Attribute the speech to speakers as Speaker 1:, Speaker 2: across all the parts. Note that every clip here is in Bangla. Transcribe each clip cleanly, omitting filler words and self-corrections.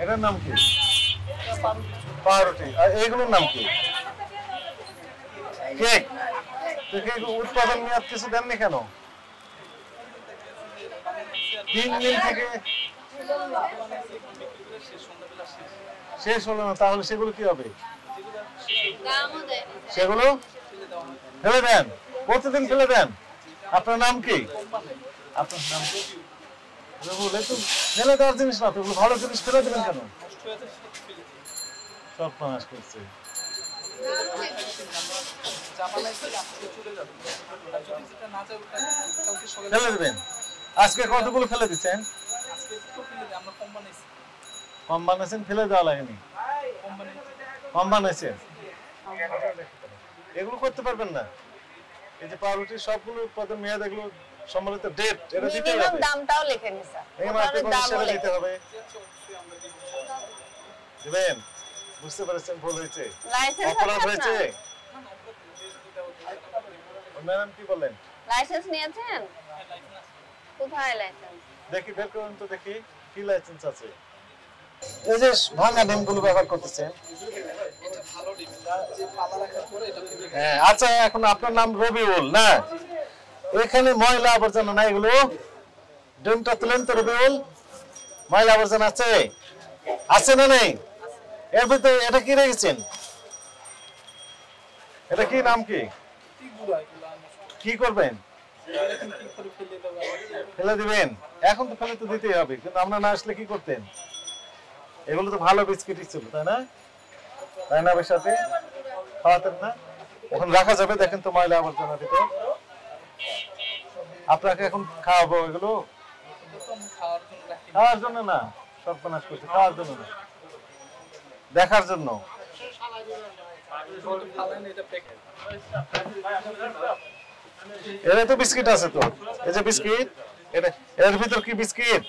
Speaker 1: এটার নাম কি? পাউরুটি। আর এইগুলোর নাম কি? কেক। তো কেক উৎপাদন মেয়াদ কিছু দেননি কেন? 3 দিন থেকে শেষ হলো না, তাহলে সেগুলো কি হবে? সেগুলো ফেলে দেন, প্রতিদিন ফেলে দেন। আপনার নাম কি? আপনার নাম ফেলে দেওয়ার জিনিস না তো, ভালো জিনিস ফেলে দেবেন কেন? সব নাশ করছে। ফেলে দেবেন। আজকে কতগুলো ফেলে দিচ্ছেন? কম বানাইছেন, ফেলে দেওয়া লাগেনি। কম বানাইছেন, এগুলো করতে পারবেন না। এই যে পাউরুটির সবগুলো উৎপাদন মেয়াদ, এগুলো সম্বলিত ডেট, এটা দিতে হবে। মিনিমাম দামটাও লিখে নিন স্যার। এই মাত্র কোন দিতে হবে? দিবেন। বুঝতে পারছেন ভুল হয়েছে, অপরাধ হয়েছে। ম্যাডাম কি বলেন? লাইসেন্স নিয়েছেন? কোথায় লাইসেন্স? দেখি বের করুন তো, দেখি কি লাইসেন্স আছে। এই যে ভাঙা ডিমগুলো ব্যবহার করতেছেন, এটা ভালো ডিম, যে পাতা রাখার পরে এটা। হ্যাঁ, আচ্ছা, এখন আপনার নাম রবিউল না? এখানে ময়লা আবর্জনা না, এগুলো ডিমটা তুলেন তো রবিউল। ময়লা আবর্জনা আছে? আছে না নেই? এর ভিতরে এটা কি রেখেছেন? এটা কি নাম কি? কি করবেন? ফেলে দিবেন। এখন তো ফেলে তো দিতেই হবে, কিন্তু আমরা না আসলে কি করতেন? এগুলো তো ভালো বিস্কিটই ছিল, তাই না? তাই না? সাথে খাওয়াতেন না? এখন রাখা যাবে, দেখেন তো ময়লা আবর্জনা দিতে। আপনাকে এখন খাওয়াবো এগুলো? খাওয়ার জন্য না, সর্বনাশ করছে, খাওয়ার জন্য না, দেখার জন্য। এর তো বিস্কিট আছে তো, এই যে বিস্কিট, এর ভিতর কি বিস্কিট?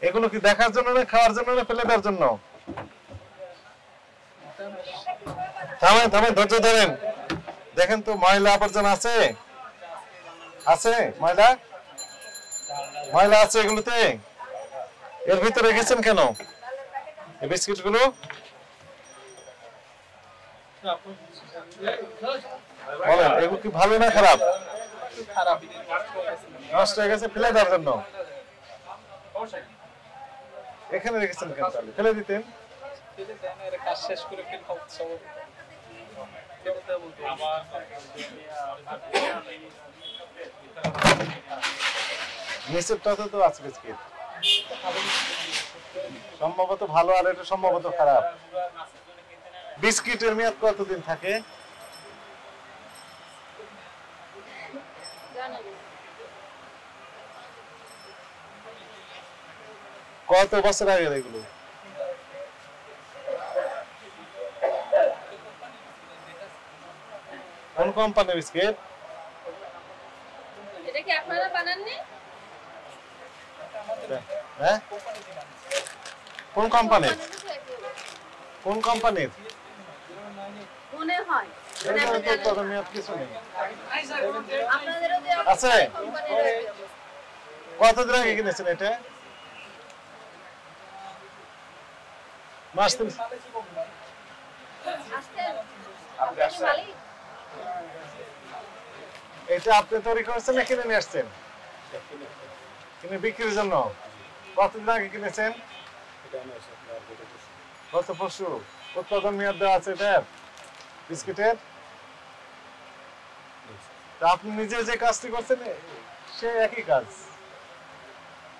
Speaker 1: এগুলো কি দেখার জন্য না খাওয়ার জন্য না ফেলে দেওয়ার জন্য? থামেন থামেন, ধৈর্য ধরেন। দেখেন তো ময়লা আবর্জনা আছে? আছে ময়লা? ময়লা আছে এগুলোতে? এর ভিতরে রেখেছেন কেন এই বিস্কিট গুলো? বলেন, এগুলো কি ভালো না খারাপ? নষ্ট হয়ে গেছে, ফেলে দেওয়ার জন্য। এখানে রেখেছেন কেন? ফেলে দিতেন। নিচেরটাতে তো আছে বিস্কিট, সম্ভবত ভালো, আর এটা সম্ভবত খারাপ। বিস্কিটের মেয়াদ কতদিন থাকে? কত বছর আগে এগুলো? কোন কোম্পানির বিস্কিট? এটা কি আপনারা বানাননি? হ্যাঁ, কোন কোম্পানির? কোন কোম্পানির? মনে হয় আছে। কতদিন আগে কিনেছেন এটা? মাস তিন। এটা আপনি তৈরি করেছেন না কিনে নিয়ে আসছেন? কিনে বিক্রির জন্য। কতদিন আগে কিনেছেন? গত পরশু। উৎপাদন মেয়াদ দেওয়া আছে এটার বিস্কিটের? তা আপনি নিজে যে কাজটি করছেন সে একই কাজ।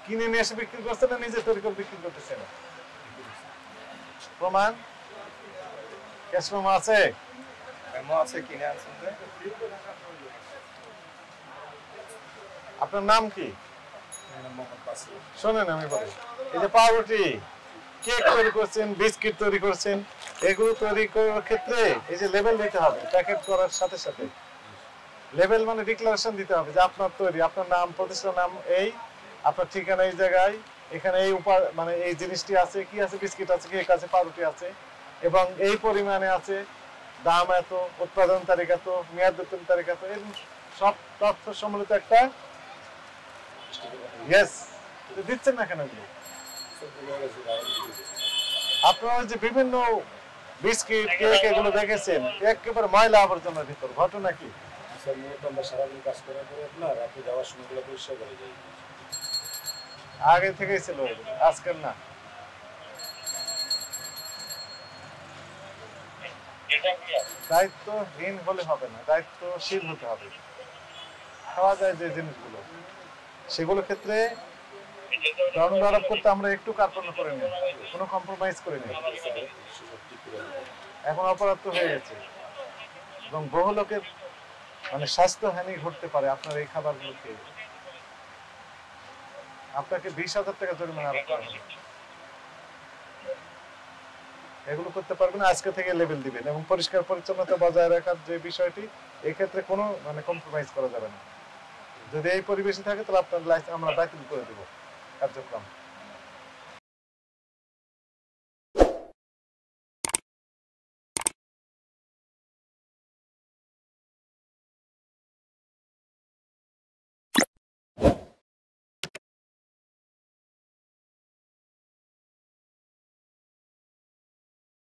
Speaker 1: কিনে নিয়ে এসে বিক্রি করছেন না নিজে তৈরি করে বিক্রি করতেছেন? প্রমাণ? ক্যাশ মেমো আছে? মেমো আছে, কিনে আনছেন। আপনার নাম কি? শোনেন আমি বলি, এই যে পাউরুটি, কেক তৈরি করছেন, বিস্কিট তৈরি করছেন, এগুলো তৈরি করার ক্ষেত্রে এই যে লেবেল দিতে হবে। প্যাকেট করার সাথে সাথে লেবেল মানে ডিক্লারেশন দিতে হবে যে আপনার তৈরি, আপনার নাম, প্রতিষ্ঠানের নাম এই, আপনার ঠিকানা এই জায়গায়, এখানে এই মানে এই জিনিসটি আছে, কি আছে, বিস্কিট আছে, কেক আছে, পাউরুটি আছে, এবং এই পরিমাণে আছে, দাম এত, উৎপাদন তারিখ এত, মেয়াদ উত্তোলন তারিখ এত, এরকম সব তথ্য সম্বলিত একটা দিচ্ছেন না কেন? আপনারা যে বিভিন্ন বিস্কিট কেক এগুলো দেখেছেন একেবারে ময়লা আবর্জনার ভিতর, ঘটনা কি?
Speaker 2: স্যার মূলত আমরা সারাদিন কাজ করার পরে আপনার রাতে যাওয়ার সময় গুলো পরিষ্কার করে যাই।
Speaker 1: আগে থেকেই ছিল, আজকাল না। দায়িত্বহীন হলে হবে না, দায়িত্বশীল হতে হবে। খাওয়া যায় যে জিনিসগুলো সেগুলো ক্ষেত্রে দণ্ড আরোপ করতে আমরা একটু কার্পণ্য করে নিই, কোনো কম্প্রোমাইজ করে নিই। এখন অপরাধ তো হয়ে গেছে এবং বহু লোকের মানে স্বাস্থ্যহানি ঘটতে পারে আপনার এই খাবারগুলো খেয়ে। আপনাকে 20,000 টাকা জরিমানা আরোপ করা হবে। এগুলো করতে পারবেন না, আজকে থেকে লেভেল দিবেন এবং পরিষ্কার পরিচ্ছন্নতা বজায় রাখার যে বিষয়টি এই ক্ষেত্রে কোনো মানে কম্প্রোমাইজ করা যাবে না। যদি এই পরিবেশে থাকে তাহলে আপনার লাইসেন্স আমরা বাতিল করে দেব কার্যক্রম।